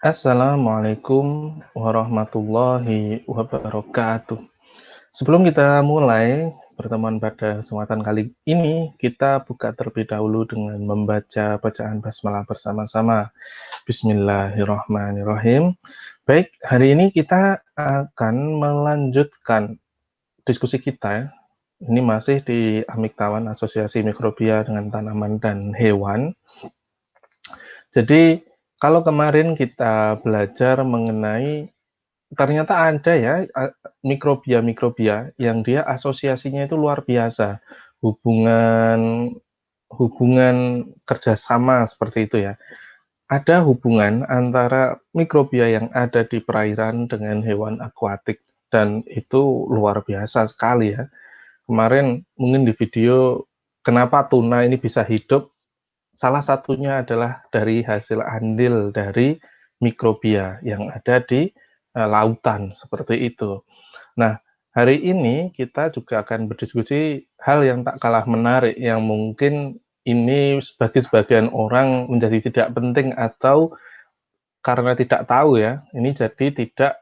Assalamualaikum warahmatullahi wabarakatuh. Sebelum kita mulai pertemuan pada kesempatan kali ini, kita buka terlebih dahulu dengan membaca bacaan basmalah bersama-sama. Bismillahirrahmanirrahim. Baik, hari ini kita akan melanjutkan diskusi kita. Ini masih di Amigtawan Asosiasi Mikrobia dengan Tanaman dan Hewan. Jadi, kalau kemarin kita belajar mengenai ternyata ada ya, mikrobia-mikrobia yang dia asosiasinya itu luar biasa. Hubungan hubungan kerjasama seperti itu ya. Ada hubungan antara mikrobia yang ada di perairan dengan hewan akuatik dan itu luar biasa sekali ya. Kemarin mungkin di video kenapa tuna ini bisa hidup, salah satunya adalah dari hasil andil dari mikrobia yang ada di lautan seperti itu. Nah, hari ini kita juga akan berdiskusi hal yang tak kalah menarik yang mungkin ini bagi sebagian orang menjadi tidak penting atau karena tidak tahu ya, ini jadi tidak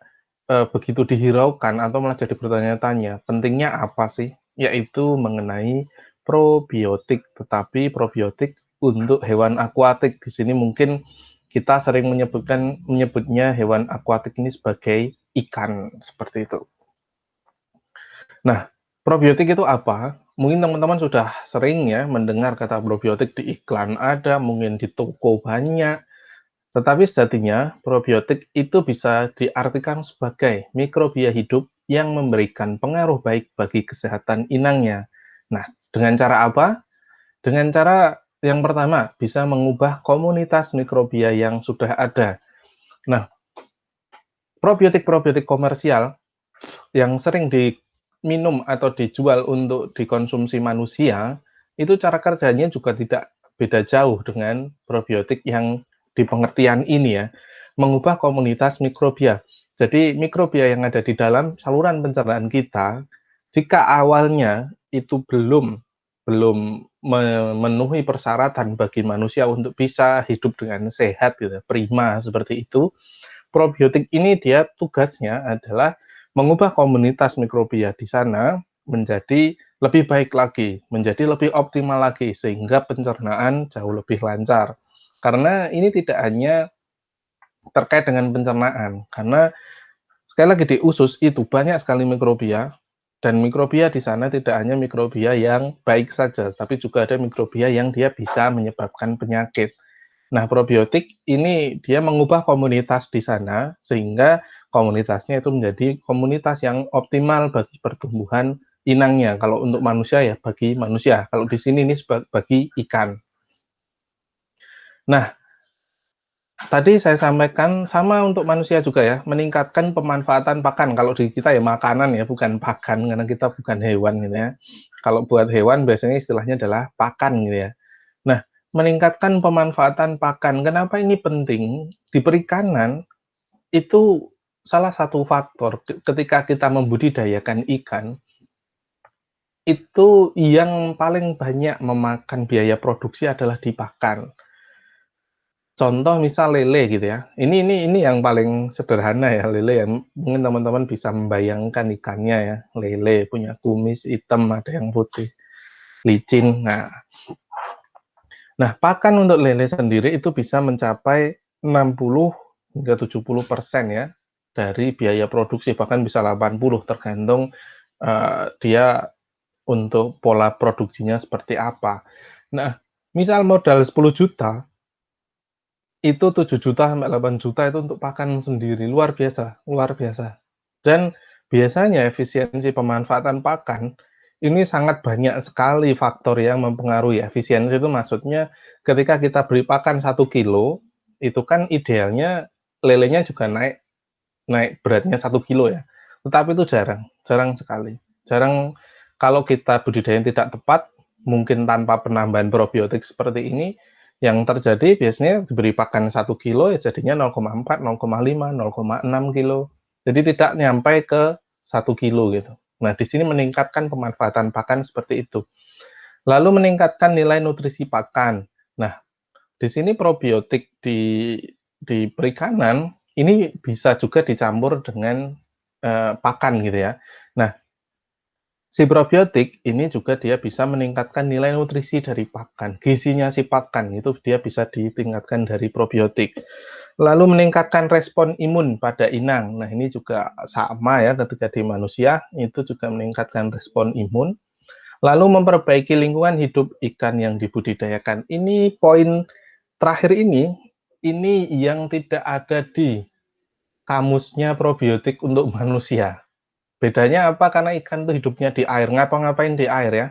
begitu dihiraukan atau malah jadi bertanya-tanya, pentingnya apa sih? Yaitu mengenai probiotik, tetapi probiotik untuk hewan akuatik. Di sini mungkin kita sering menyebutnya hewan akuatik ini sebagai ikan, seperti itu. Nah, probiotik itu apa? Mungkin teman-teman sudah sering ya mendengar kata probiotik di iklan ada, mungkin di toko banyak. Tetapi sejatinya, probiotik itu bisa diartikan sebagai mikrobia hidup yang memberikan pengaruh baik bagi kesehatan inangnya. Nah, dengan cara apa? Dengan cara yang pertama, bisa mengubah komunitas mikrobia yang sudah ada. Nah, probiotik-probiotik komersial yang sering diminum atau dijual untuk dikonsumsi manusia, itu cara kerjanya juga tidak beda jauh dengan probiotik yang di pengertian ini ya, mengubah komunitas mikrobia. Jadi mikrobia yang ada di dalam saluran pencernaan kita, jika awalnya itu belum belum memenuhi persyaratan bagi manusia untuk bisa hidup dengan sehat gitu, prima seperti itu, probiotik ini dia tugasnya adalah mengubah komunitas mikrobia di sana menjadi lebih baik lagi, menjadi lebih optimal lagi, sehingga pencernaan jauh lebih lancar. Karena ini tidak hanya terkait dengan pencernaan, karena sekali lagi di usus itu banyak sekali mikrobia, dan mikrobia di sana tidak hanya mikrobia yang baik saja, tapi juga ada mikrobia yang dia bisa menyebabkan penyakit. Nah, probiotik ini dia mengubah komunitas di sana, sehingga komunitasnya itu menjadi komunitas yang optimal bagi pertumbuhan inangnya. Kalau untuk manusia ya bagi manusia, kalau di sini ini bagi ikan. Nah, tadi saya sampaikan sama untuk manusia juga ya, meningkatkan pemanfaatan pakan. Kalau di kita ya makanan ya, bukan pakan, karena kita bukan hewan gitu ya. Kalau buat hewan biasanya istilahnya adalah pakan gitu ya. Nah, meningkatkan pemanfaatan pakan, kenapa ini penting? Di perikanan, itu salah satu faktor ketika kita membudidayakan ikan, itu yang paling banyak memakan biaya produksi adalah di pakan. Contoh misal lele gitu ya, ini yang paling sederhana ya, lele ya, mungkin teman-teman bisa membayangkan ikannya ya, lele punya kumis hitam, ada yang putih, licin. Nah, pakan untuk lele sendiri itu bisa mencapai 60 hingga 70% ya, dari biaya produksi, bahkan bisa 80 tergantung, dia untuk pola produksinya seperti apa. Nah, misal modal 10 juta, itu 7 juta sampai 8 juta itu untuk pakan sendiri, luar biasa luar biasa. Dan biasanya efisiensi pemanfaatan pakan, ini sangat banyak sekali faktor yang mempengaruhi. Efisiensi itu maksudnya ketika kita beri pakan 1 kilo, itu kan idealnya lelenya juga naik naik beratnya 1 kilo ya, tetapi itu jarang jarang sekali. Jarang kalau kita budidaya tidak tepat, mungkin tanpa penambahan probiotik seperti ini, yang terjadi biasanya diberi pakan 1 kilo ya jadinya 0,4, 0,5, 0,6 kilo. Jadi tidak nyampe ke 1 kilo gitu. Nah, di sini meningkatkan pemanfaatan pakan seperti itu. Lalu meningkatkan nilai nutrisi pakan. Nah, di sini probiotik di perikanan, ini bisa juga dicampur dengan, pakan gitu ya. Nah, si probiotik ini juga dia bisa meningkatkan nilai nutrisi dari pakan, gizinya si pakan itu dia bisa ditingkatkan dari probiotik. Lalu meningkatkan respon imun pada inang. Nah, ini juga sama ya ketika di manusia, itu juga meningkatkan respon imun. Lalu memperbaiki lingkungan hidup ikan yang dibudidayakan. Ini poin terakhir ini yang tidak ada di kamusnya probiotik untuk manusia. Bedanya apa? Karena ikan itu hidupnya di air, ngapa-ngapain di air ya.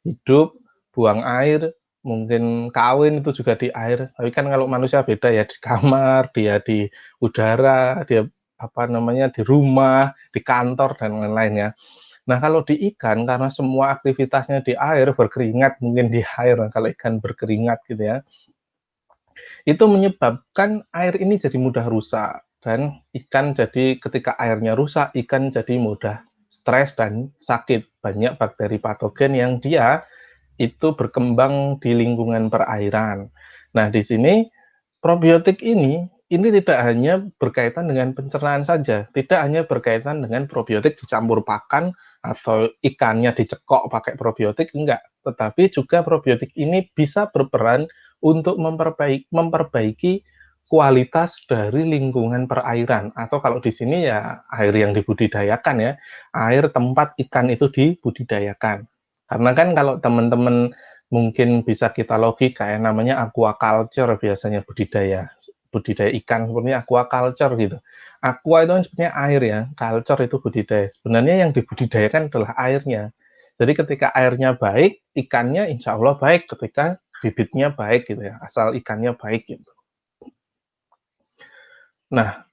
Hidup, buang air, mungkin kawin itu juga di air. Tapi kan kalau manusia beda ya, di kamar, dia di udara, dia apa namanya di rumah, di kantor dan lain-lain ya. Nah, kalau di ikan karena semua aktivitasnya di air, berkeringat mungkin di air, kalau ikan berkeringat gitu ya, itu menyebabkan air ini jadi mudah rusak dan ikan jadi ketika airnya rusak, ikan jadi mudah stres dan sakit. Banyak bakteri patogen yang dia itu berkembang di lingkungan perairan. Nah, di sini probiotik ini tidak hanya berkaitan dengan pencernaan saja, tidak hanya berkaitan dengan probiotik dicampur pakan atau ikannya dicekok pakai probiotik, enggak. Tetapi juga probiotik ini bisa berperan untuk memperbaiki kualitas dari lingkungan perairan atau kalau di sini ya air yang dibudidayakan ya, air tempat ikan itu dibudidayakan. Karena kan kalau teman-teman mungkin bisa kita logika ya, namanya aquaculture biasanya budidaya budidaya ikan seperti aquaculture gitu. Aqua itu kan sebenarnya air ya, culture itu budidaya. Sebenarnya yang dibudidayakan adalah airnya. Jadi ketika airnya baik, ikannya insya Allah baik. Ketika bibitnya baik gitu ya, asal ikannya baik gitu. Nah,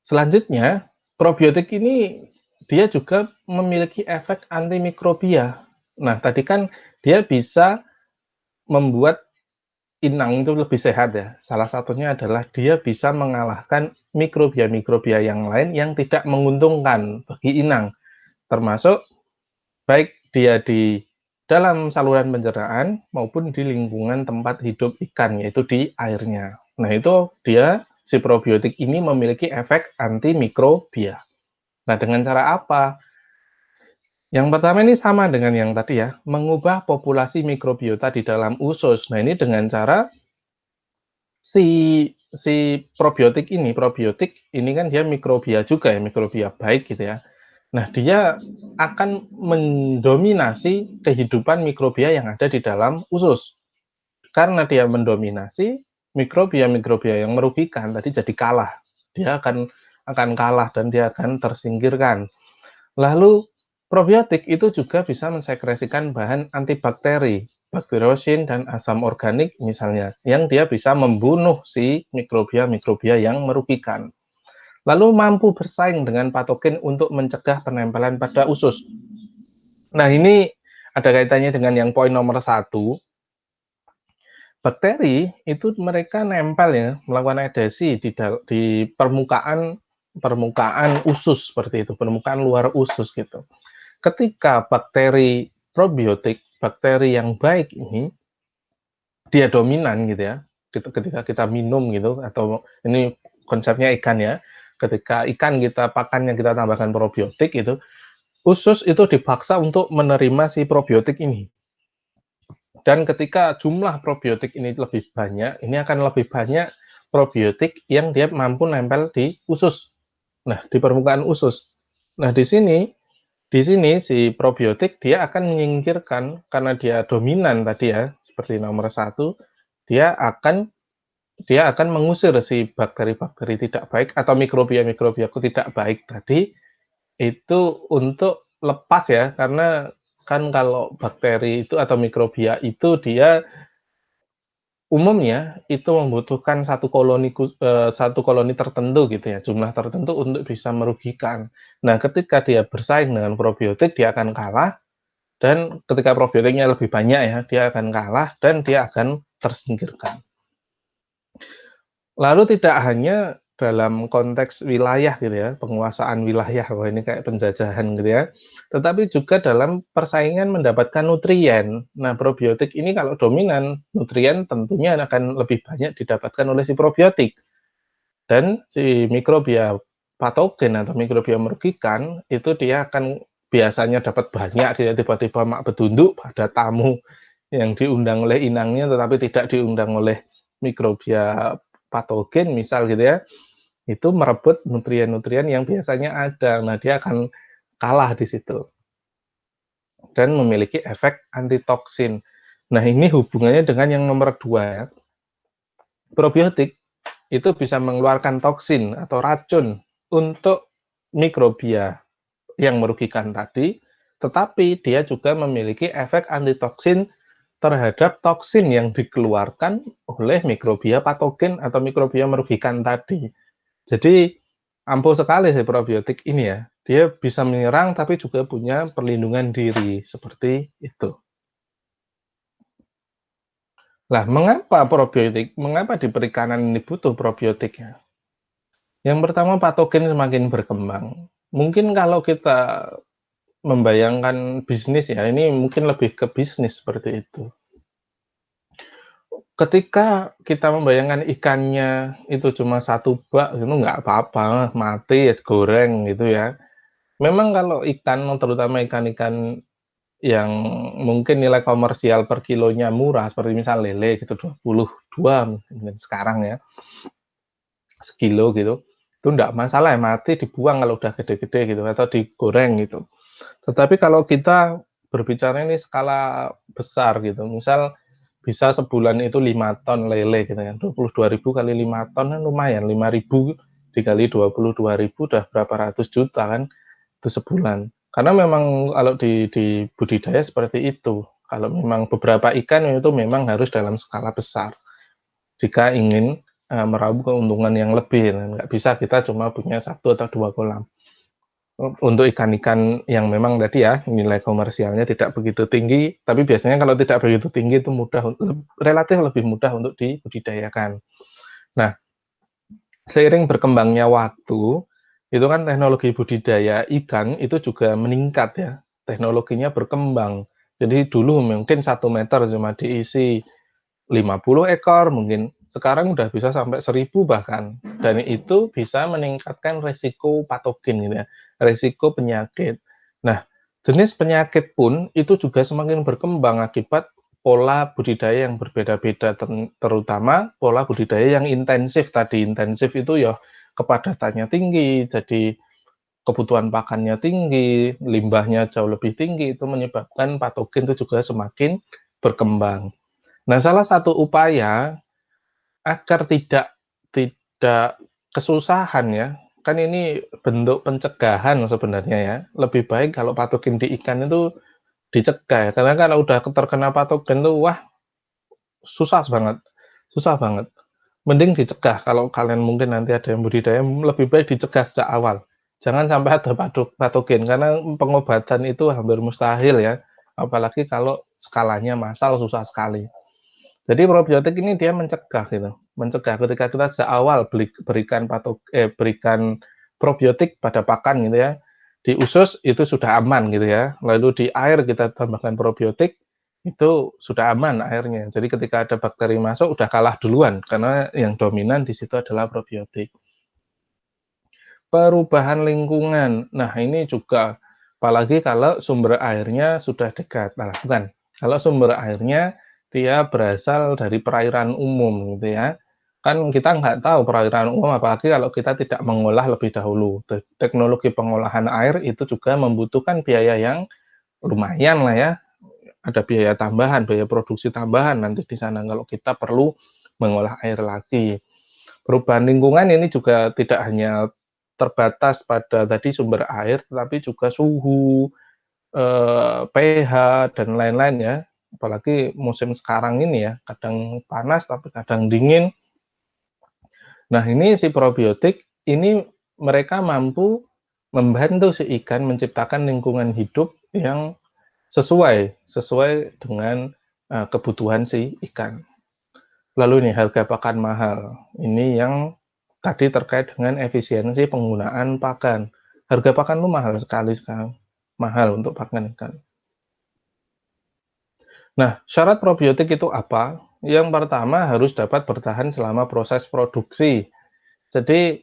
selanjutnya probiotik ini dia juga memiliki efek antimikrobia. Nah, tadi kan dia bisa membuat inang itu lebih sehat ya. Salah satunya adalah dia bisa mengalahkan mikrobia-mikrobia yang lain yang tidak menguntungkan bagi inang, termasuk baik dia di dalam saluran pencernaan maupun di lingkungan tempat hidup ikan, yaitu di airnya. Nah, itu dia si probiotik ini memiliki efek antimikrobia. Nah, dengan cara apa? Yang pertama ini sama dengan yang tadi ya, mengubah populasi mikrobiota di dalam usus. Nah, ini dengan cara si si probiotik ini kan dia mikrobia juga ya, mikrobia baik gitu ya. Nah, dia akan mendominasi kehidupan mikrobia yang ada di dalam usus. Karena dia mendominasi, mikrobia-mikrobia yang merugikan tadi jadi kalah. Dia akan kalah dan dia akan tersingkirkan. Lalu probiotik itu juga bisa mensekresikan bahan antibakteri, bakteriosin dan asam organik misalnya, yang dia bisa membunuh si mikrobia-mikrobia yang merugikan. Lalu mampu bersaing dengan patogen untuk mencegah penempelan pada usus. Nah, ini ada kaitannya dengan yang poin nomor 1. Bakteri itu mereka nempel ya, melakukan adhesi di permukaan permukaan usus seperti itu, permukaan luar usus gitu. Ketika bakteri probiotik, bakteri yang baik ini, dia dominan gitu ya, ketika kita minum gitu, atau ini konsepnya ikan ya, ketika ikan kita pakannya kita tambahkan probiotik itu, usus itu dipaksa untuk menerima si probiotik ini. Dan ketika jumlah probiotik ini lebih banyak, ini akan lebih banyak probiotik yang dia mampu nempel di usus. Nah, di permukaan usus. Nah, di sini si probiotik dia akan menyingkirkan karena dia dominan tadi ya, seperti nomor 1, dia akan dia akan mengusir si bakteri-bakteri tidak baik atau mikrobia-mikrobia tidak baik tadi itu untuk lepas ya, karena kan kalau bakteri itu atau mikrobia itu dia umumnya itu membutuhkan satu koloni tertentu gitu ya, jumlah tertentu untuk bisa merugikan. Nah, ketika dia bersaing dengan probiotik, dia akan kalah dan ketika probiotiknya lebih banyak ya, dia akan kalah dan dia akan tersingkirkan. Lalu tidak hanya dalam konteks wilayah gitu ya, penguasaan wilayah, wah ini kayak penjajahan gitu ya, tetapi juga dalam persaingan mendapatkan nutrien. Nah, probiotik ini kalau dominan, nutrien tentunya akan lebih banyak didapatkan oleh si probiotik. Dan si mikrobia patogen atau mikrobia merugikan, itu dia akan biasanya dapat banyak gitu ya, tiba-tiba mak betunduk pada tamu yang diundang oleh inangnya, tetapi tidak diundang oleh mikrobia patogen misal gitu ya, itu merebut nutrien-nutrien yang biasanya ada. Nah, dia akan kalah di situ dan memiliki efek antitoksin. Nah, ini hubungannya dengan yang nomor 2 ya. Probiotik itu bisa mengeluarkan toksin atau racun untuk mikrobia yang merugikan tadi, tetapi dia juga memiliki efek antitoksin terhadap toksin yang dikeluarkan oleh mikrobia patogen atau mikrobia merugikan tadi. Jadi ampuh sekali sih probiotik ini ya. Dia bisa menyerang tapi juga punya perlindungan diri, seperti itu. Lah, mengapa probiotik? Mengapa di perikanan ini butuh probiotik ya? Yang pertama patogen semakin berkembang. Mungkin kalau kita membayangkan bisnis ya, ini mungkin lebih ke bisnis seperti itu. Ketika kita membayangkan ikannya itu cuma satu bak, itu nggak apa-apa, mati ya goreng gitu ya. Memang kalau ikan, terutama ikan-ikan yang mungkin nilai komersial per kilonya murah, seperti misal lele gitu 22 mungkin sekarang ya, sekilo gitu, itu nggak masalah ya, mati dibuang kalau udah gede-gede gitu atau digoreng gitu. Tetapi kalau kita berbicara ini skala besar gitu, misal bisa sebulan itu 5 ton lele gitu kan, 22.000 kali 5 ton kan lumayan, 5.000 dikali 22.000 udah berapa ratus juta kan, itu sebulan. Karena memang kalau di budidaya seperti itu, kalau memang beberapa ikan itu memang harus dalam skala besar, jika ingin, meraup keuntungan yang lebih, nggak bisa kita cuma punya satu atau 2 kolam. Untuk ikan-ikan yang memang tadi ya, nilai komersialnya tidak begitu tinggi, tapi biasanya kalau tidak begitu tinggi itu mudah relatif lebih mudah untuk dibudidayakan. Nah, seiring berkembangnya waktu, itu kan teknologi budidaya ikan itu juga meningkat ya, teknologinya berkembang. Jadi dulu mungkin 1 meter cuma diisi 50 ekor mungkin, sekarang udah bisa sampai 1.000 bahkan, dan itu bisa meningkatkan resiko patogen gitu ya, resiko penyakit. Nah, jenis penyakit pun itu juga semakin berkembang akibat pola budidaya yang berbeda-beda, terutama pola budidaya yang intensif tadi. Intensif itu ya kepadatannya tinggi, jadi kebutuhan pakannya tinggi, limbahnya jauh lebih tinggi, itu menyebabkan patogen itu juga semakin berkembang. Nah, salah satu upaya agar tidak kesusahan ya, kan ini bentuk pencegahan sebenarnya ya, lebih baik kalau patogen di ikan itu dicegah ya, karena kalau udah terkena patogen tuh, wah susah banget. Mending dicegah kalau kalian mungkin nanti ada yang budidaya, lebih baik dicegah sejak awal. Jangan sampai ada patogen, karena pengobatan itu hampir mustahil ya, apalagi kalau skalanya massal susah sekali. Jadi probiotik ini dia mencegah gitu, mencegah ketika kita sejak awal berikan probiotik pada pakan gitu ya, di usus itu sudah aman gitu ya, lalu di air kita tambahkan probiotik, itu sudah aman airnya. Jadi ketika ada bakteri masuk udah kalah duluan, karena yang dominan di situ adalah probiotik. Perubahan lingkungan, nah ini juga apalagi kalau sumber airnya sudah dekat. Nah, bukan, kalau sumber airnya dia berasal dari perairan umum gitu ya, kan kita nggak tahu perairan umum apalagi kalau kita tidak mengolah lebih dahulu. Teknologi pengolahan air itu juga membutuhkan biaya yang lumayan lah ya, ada biaya tambahan, biaya produksi tambahan nanti di sana kalau kita perlu mengolah air lagi. Perubahan lingkungan ini juga tidak hanya terbatas pada tadi sumber air, tetapi juga suhu, pH, dan lain-lain ya. Apalagi musim sekarang ini ya, kadang panas tapi kadang dingin. Nah, ini si probiotik ini mereka mampu membantu si ikan menciptakan lingkungan hidup yang sesuai dengan, kebutuhan si ikan. Lalu nih harga pakan mahal, ini yang tadi terkait dengan efisiensi penggunaan pakan. Harga pakan tuh mahal sekali sekarang, mahal untuk pakan ikan. Nah, syarat probiotik itu apa? Yang pertama harus dapat bertahan selama proses produksi. Jadi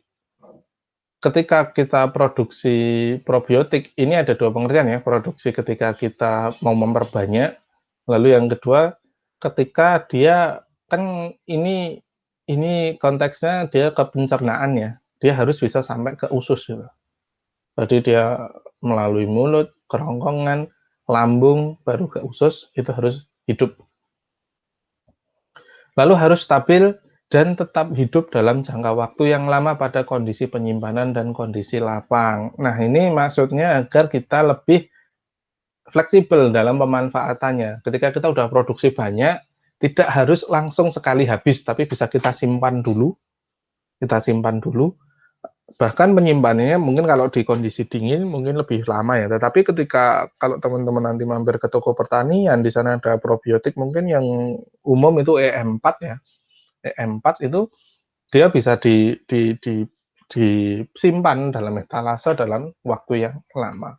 ketika kita produksi probiotik, ini ada 2 pengertian ya, produksi ketika kita mau memperbanyak, lalu yang kedua ketika dia kan ini konteksnya dia ke pencernaan ya, dia harus bisa sampai ke usus gitu. Jadi dia melalui mulut, kerongkongan, lambung, baru ke usus, itu harus hidup. Lalu harus stabil dan tetap hidup dalam jangka waktu yang lama pada kondisi penyimpanan dan kondisi lapang. Nah, ini maksudnya agar kita lebih fleksibel dalam pemanfaatannya. Ketika kita udah produksi banyak, tidak harus langsung sekali habis, tapi bisa kita simpan dulu. Bahkan penyimpanannya mungkin kalau di kondisi dingin mungkin lebih lama ya. Tetapi ketika kalau teman-teman nanti mampir ke toko pertanian, di sana ada probiotik mungkin yang umum itu E4 ya. E4 itu dia bisa disimpan dalam etalase dalam waktu yang lama.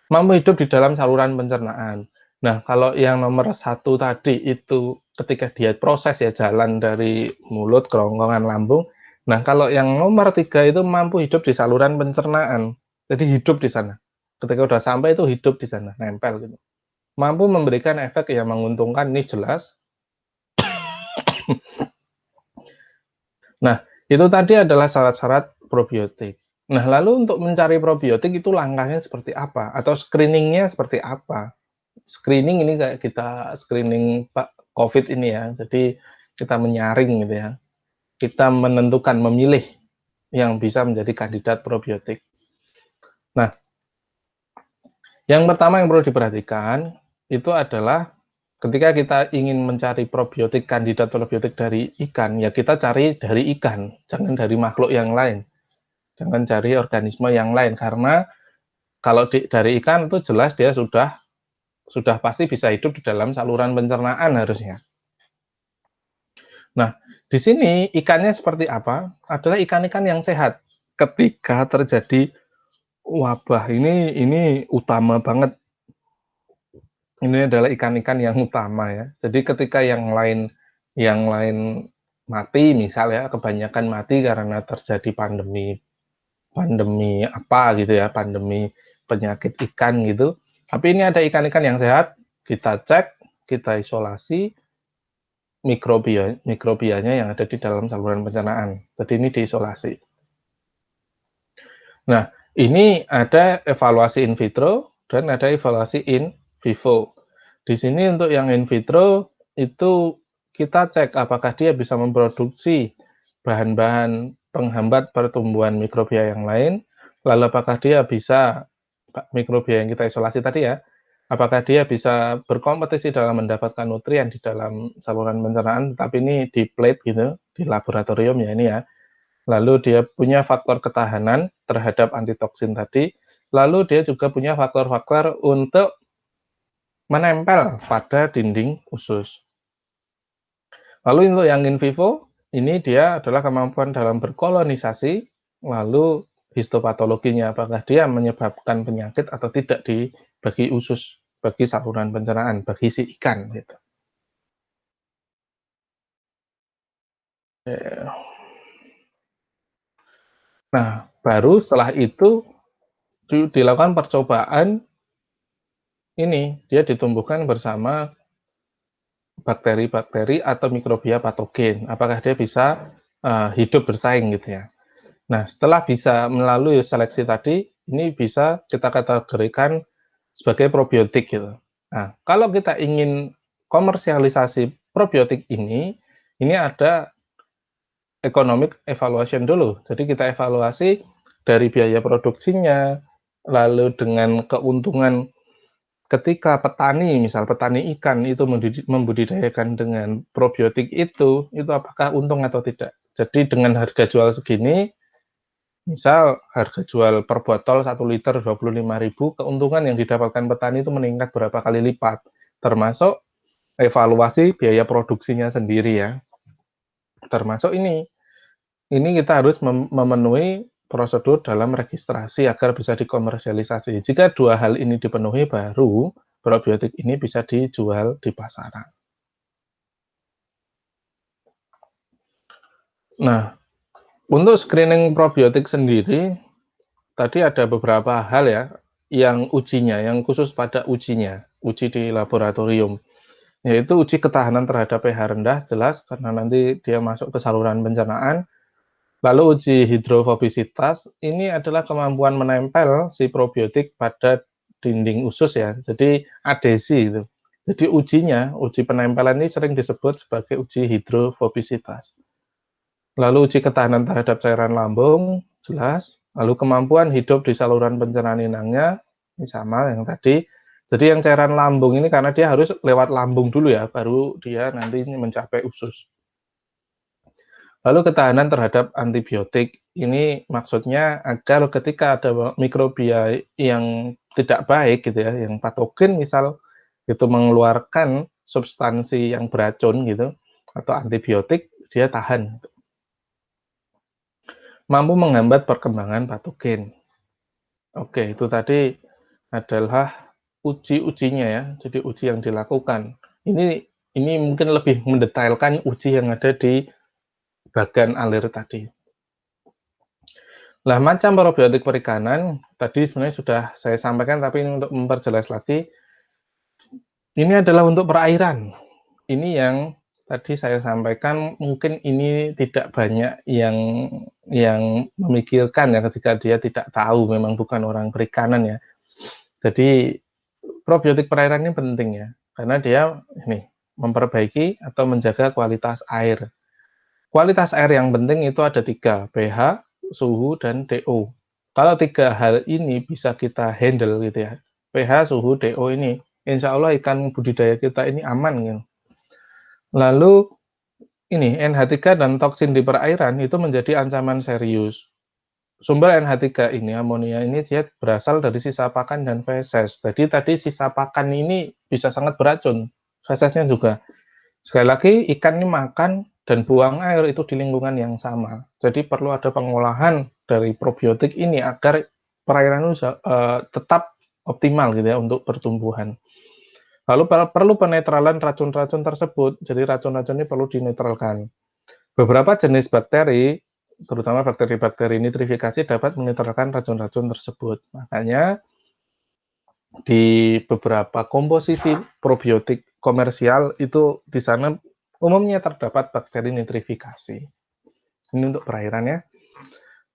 Mampu hidup di dalam saluran pencernaan. Nah, kalau yang nomor 1 tadi itu ketika dia proses ya jalan dari mulut, kerongkongan, lambung. Nah, kalau yang nomor 3 itu mampu hidup di saluran pencernaan. Jadi hidup di sana. Ketika udah sampai itu hidup di sana, nempel gitu. Mampu memberikan efek yang menguntungkan, ini jelas. Nah, itu tadi adalah syarat-syarat probiotik. Nah, lalu untuk mencari probiotik itu langkahnya seperti apa? Atau screening-nya seperti apa? Screening ini kayak kita screening COVID ini ya. Jadi kita menyaring gitu ya. Kita menentukan, memilih yang bisa menjadi kandidat probiotik. Nah, yang pertama yang perlu diperhatikan itu adalah ketika kita ingin mencari probiotik, kandidat probiotik dari ikan, ya kita cari dari ikan, jangan dari makhluk yang lain. Jangan cari organisme yang lain karena kalau dari ikan itu jelas dia sudah pasti bisa hidup di dalam saluran pencernaan harusnya. Nah, di sini ikannya seperti apa? Adalah ikan-ikan yang sehat. Ketika terjadi wabah ini utama banget. Ini adalah ikan-ikan yang utama ya. Jadi ketika yang lain mati misal ya, kebanyakan mati karena terjadi pandemi pandemi apa gitu ya, pandemi penyakit ikan gitu. Tapi ini ada ikan-ikan yang sehat, kita cek, kita isolasi mikrobianya yang ada di dalam saluran pencernaan. Jadi ini diisolasi. Nah, ini ada evaluasi in vitro dan ada evaluasi in vivo. Di sini untuk yang in vitro itu kita cek apakah dia bisa memproduksi bahan-bahan penghambat pertumbuhan mikrobia yang lain, lalu apakah dia bisa mikrobia yang kita isolasi tadi ya, apakah dia bisa berkompetisi dalam mendapatkan nutrien di dalam saluran pencernaan, tapi ini di plate gitu, di laboratorium ya ini ya. Lalu dia punya faktor ketahanan terhadap antitoksin tadi, lalu dia juga punya faktor-faktor untuk menempel pada dinding usus. Lalu untuk yang in vivo, ini dia adalah kemampuan dalam berkolonisasi, lalu histopatologinya, apakah dia menyebabkan penyakit atau tidak bagi usus, bagi saluran pencernaan, bagi si ikan gitu. Nah, baru setelah itu dilakukan percobaan ini, dia ditumbuhkan bersama bakteri-bakteri atau mikrobia patogen. Apakah dia bisa hidup bersaing gitu ya. Nah, setelah bisa melalui seleksi tadi, ini bisa kita kategorikan sebagai probiotik gitu. Nah, kalau kita ingin komersialisasi probiotik ini ada economic evaluation dulu. Jadi kita evaluasi dari biaya produksinya, lalu dengan keuntungan ketika petani, misal petani ikan itu membudidayakan dengan probiotik itu apakah untung atau tidak. Jadi dengan harga jual segini, misal harga jual per botol 1 liter 25.000, keuntungan yang didapatkan petani itu meningkat berapa kali lipat, termasuk evaluasi biaya produksinya sendiri ya. Termasuk ini kita harus memenuhi prosedur dalam registrasi agar bisa dikomersialisasi. Jika 2 hal ini dipenuhi, baru probiotik ini bisa dijual di pasaran. Nah, untuk screening probiotik sendiri, tadi ada beberapa hal ya, yang ujinya, yang khusus pada ujinya, uji di laboratorium. Yaitu uji ketahanan terhadap pH rendah, jelas karena nanti dia masuk ke saluran pencernaan. Lalu uji hidrofobisitas, ini adalah kemampuan menempel si probiotik pada dinding usus ya, jadi adhesi itu. Jadi ujinya, uji penempelan ini sering disebut sebagai uji hidrofobisitas. Lalu uji ketahanan terhadap cairan lambung, jelas. Lalu kemampuan hidup di saluran pencernaan inangnya, ini sama yang tadi. Jadi yang cairan lambung ini karena dia harus lewat lambung dulu ya, baru dia nanti mencapai usus. Lalu ketahanan terhadap antibiotik, ini maksudnya agar ketika ada mikrobia yang tidak baik gitu ya, yang patogen misal, itu mengeluarkan substansi yang beracun gitu, atau antibiotik, dia tahan. Mampu menghambat perkembangan patogen. Oke, itu tadi adalah uji-ujinya ya, jadi uji yang dilakukan. Ini ini mungkin lebih mendetailkan uji yang ada di bagan alir tadi. Lah macam probiotik perikanan, tadi sebenarnya sudah saya sampaikan, tapi ini untuk memperjelas lagi, ini adalah untuk perairan. Ini yang tadi saya sampaikan, mungkin ini tidak banyak yang memikirkan ya, ketika dia tidak tahu, memang bukan orang perikanan ya. Jadi probiotik perairan ini penting ya, karena dia ini memperbaiki atau menjaga kualitas air. Kualitas air yang penting itu ada 3, pH, suhu, dan DO. Kalau 3 hal ini bisa kita handle gitu ya, pH, suhu, DO ini, insya Allah ikan budidaya kita ini aman gitu. Lalu ini NH3 dan toksin di perairan itu menjadi ancaman serius. Sumber NH3 ini, amonia ini dia berasal dari sisa pakan dan feses. Jadi tadi sisa pakan ini bisa sangat beracun, fesesnya juga. Sekali lagi, ikan ini makan dan buang air itu di lingkungan yang sama. Jadi perlu ada pengolahan dari probiotik ini agar perairan itu tetap optimal gitu ya untuk pertumbuhan. Lalu perlu penetralan racun-racun tersebut. Jadi racun-racun ini perlu dinetralkan. Beberapa jenis bakteri, terutama bakteri-bakteri nitrifikasi dapat menetralkan racun-racun tersebut. Makanya di beberapa komposisi probiotik komersial itu di sana umumnya terdapat bakteri nitrifikasi. Ini untuk perairan ya.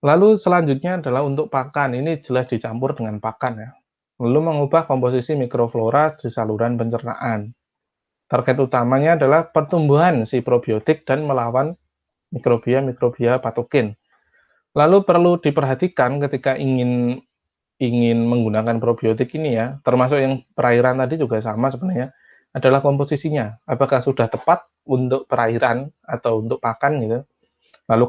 Lalu selanjutnya adalah untuk pakan. Ini jelas dicampur dengan pakan ya. Lalu mengubah komposisi mikroflora di saluran pencernaan. Target utamanya adalah pertumbuhan si probiotik dan melawan mikrobia-mikrobia patogen. Lalu perlu diperhatikan ketika ingin ingin menggunakan probiotik ini ya, termasuk yang perairan tadi juga sama sebenarnya, adalah komposisinya. Apakah sudah tepat untuk perairan atau untuk pakan gitu. Lalu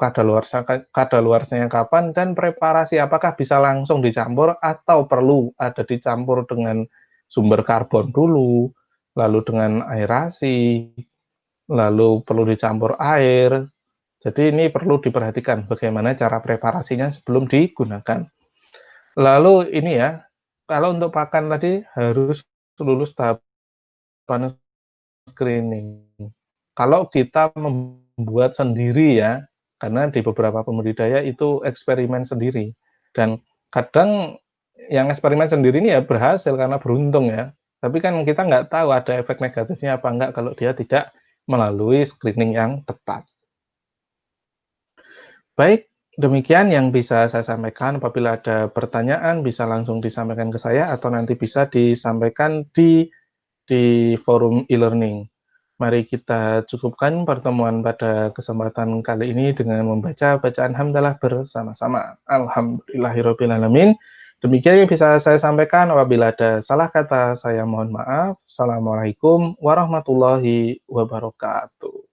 kadaluarsanya kapan dan preparasi apakah bisa langsung dicampur atau perlu ada dicampur dengan sumber karbon dulu, lalu dengan aerasi, lalu perlu dicampur air. Jadi ini perlu diperhatikan bagaimana cara preparasinya sebelum digunakan. Lalu ini ya, kalau untuk pakan tadi harus lulus tahapan screening. Kalau kita membuat sendiri ya, karena di beberapa pembudidaya itu eksperimen sendiri. Dan kadang yang eksperimen sendiri ini ya berhasil karena beruntung ya. Tapi kan kita nggak tahu ada efek negatifnya apa enggak kalau dia tidak melalui screening yang tepat. Baik, demikian yang bisa saya sampaikan. Apabila ada pertanyaan, bisa langsung disampaikan ke saya atau nanti bisa disampaikan di forum e-learning. Mari kita cukupkan pertemuan pada kesempatan kali ini dengan membaca bacaan hamdalah bersama-sama. Alhamdulillahirrahmanirrahim. Demikian yang bisa saya sampaikan. Apabila ada salah kata, saya mohon maaf. Assalamualaikum warahmatullahi wabarakatuh.